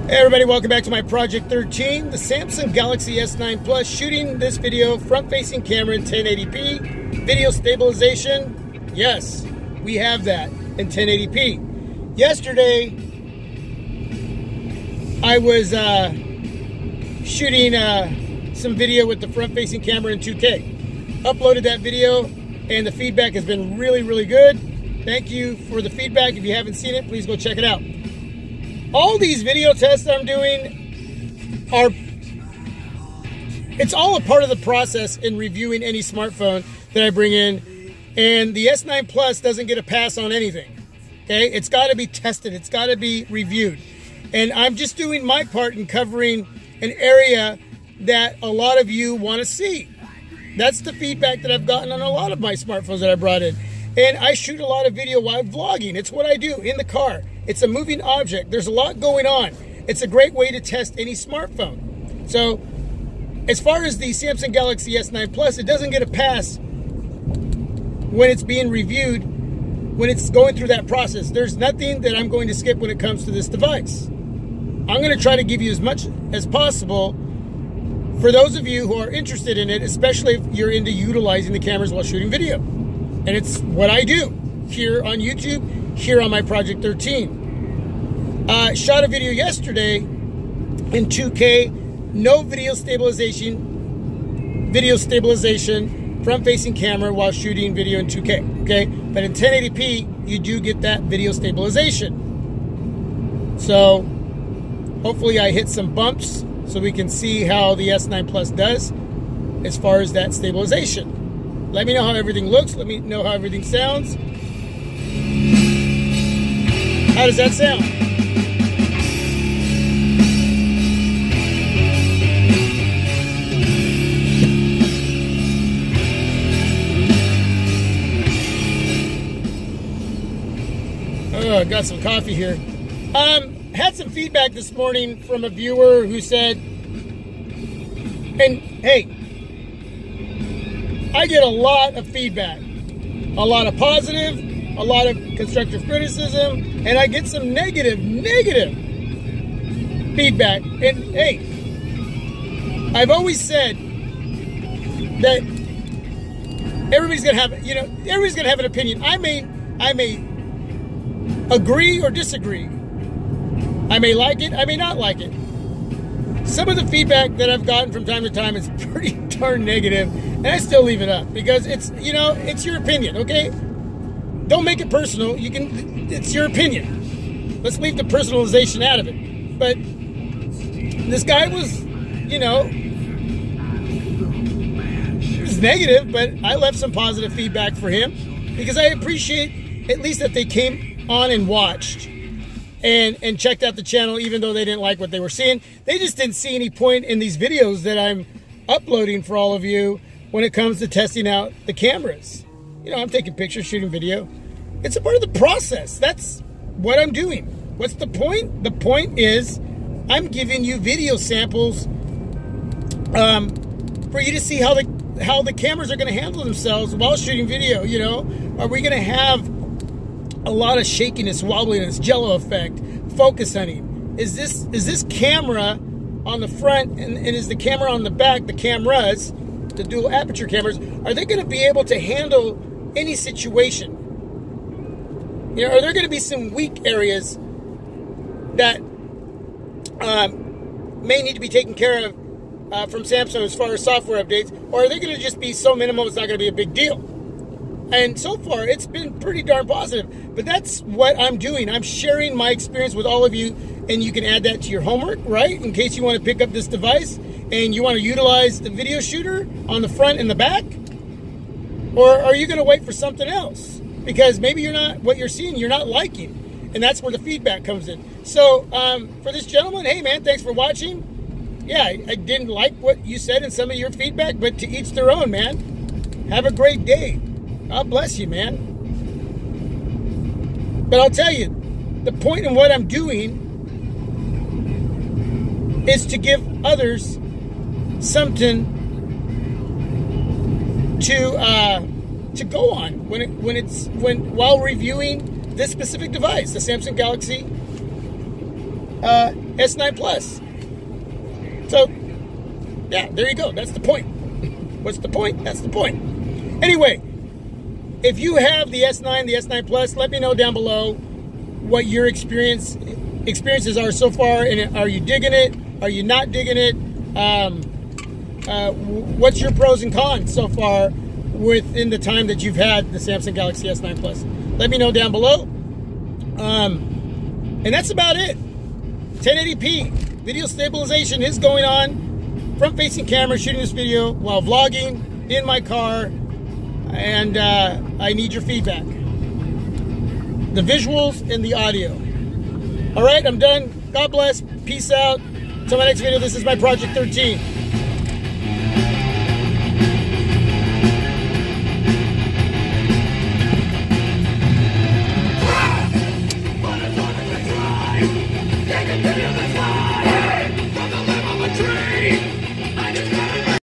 Hey everybody, welcome back to my Project 13, the Samsung Galaxy S9 Plus, shooting this video front-facing camera in 1080p, video stabilization. Yes, we have that in 1080p. Yesterday, I was shooting some video with the front-facing camera in 2K. Uploaded that video, and the feedback has been really good. Thank you for the feedback. If you haven't seen it, please go check it out. All these video tests I'm doing it's all a part of the process in reviewing any smartphone that I bring in. And the S9 Plus doesn't get a pass on anything. Okay, it's got to be tested. It's got to be reviewed. And I'm just doing my part in covering an area that a lot of you want to see. That's the feedback that I've gotten on a lot of my smartphones that I brought in. And I shoot a lot of video while vlogging. It's what I do in the car. It's a moving object. There's a lot going on. It's a great way to test any smartphone. So, as far as the Samsung Galaxy S9 Plus, it doesn't get a pass when it's being reviewed, when it's going through that process. There's nothing that I'm going to skip when it comes to this device. I'm going to try to give you as much as possible for those of you who are interested in it, especially if you're into utilizing the cameras while shooting video. And it's what I do here on YouTube, here on my Project 13. Shot a video yesterday in 2K, no video stabilization, front-facing camera while shooting video in 2K, okay? But in 1080p, you do get that video stabilization. So, hopefully I hit some bumps so we can see how the S9 Plus does as far as that stabilization. Let me know how everything looks. Let me know how everything sounds. How does that sound? Oh, I got some coffee here. Had some feedback this morning from a viewer who said, and hey, I get a lot of feedback, a lot of positive, a lot of constructive criticism, and I get some negative feedback. And hey, I've always said that everybody's gonna have, everybody's gonna have an opinion. I may agree or disagree. I may like it, I may not like it. Some of the feedback that I've gotten from time to time is pretty darn negative, and I still leave it up because it's, it's your opinion, okay? Don't make it personal. It's your opinion. Let's leave the personalization out of it. But this guy was, it was negative, but I left some positive feedback for him because I appreciate at least that they came on and watched and checked out the channel, even though they didn't like what they were seeing. They just didn't see any point in these videos that I'm uploading for all of you when it comes to testing out the cameras. I'm taking pictures, shooting video. It's a part of the process. That's what I'm doing. What's the point? The point is I'm giving you video samples for you to see how the cameras are going to handle themselves while shooting video. Are we going to have a lot of shakiness, wobbliness, jello effect, focus hunting? Is this camera on the front and is the camera on the back, the cameras, the dual aperture cameras, are they going to be able to handle any situation? Are there going to be some weak areas that may need to be taken care of from Samsung as far as software updates, or are they going to just be so minimal it's not going to be a big deal? And so far, it's been pretty darn positive. But that's what I'm doing. I'm sharing my experience with all of you, and you can add that to your homework, right? In case you want to pick up this device and you want to utilize the video shooter on the front and the back. Or are you going to wait for something else? Because maybe what you're seeing, you're not liking. And that's where the feedback comes in. So, for this gentleman, hey man, thanks for watching. Yeah, I didn't like what you said in some of your feedback, but to each their own, man. Have a great day. God bless you, man. But I'll tell you, the point in what I'm doing is to give others something to go on while reviewing this specific device, the Samsung Galaxy S9 Plus. So, yeah, there you go. That's the point. What's the point? That's the point. Anyway, if you have the S9, the S9 Plus, let me know down below what your experiences are so far, and are you digging it? Are you not digging it? What's your pros and cons so far within the time that you've had the Samsung Galaxy S9 Plus? Let me know down below. And that's about it. 1080p video stabilization is going on. Front-facing camera, shooting this video while vlogging in my car, and I need your feedback. The visuals and the audio. All right, I'm done. God bless. Peace out. Till my next video, this is my Project 13.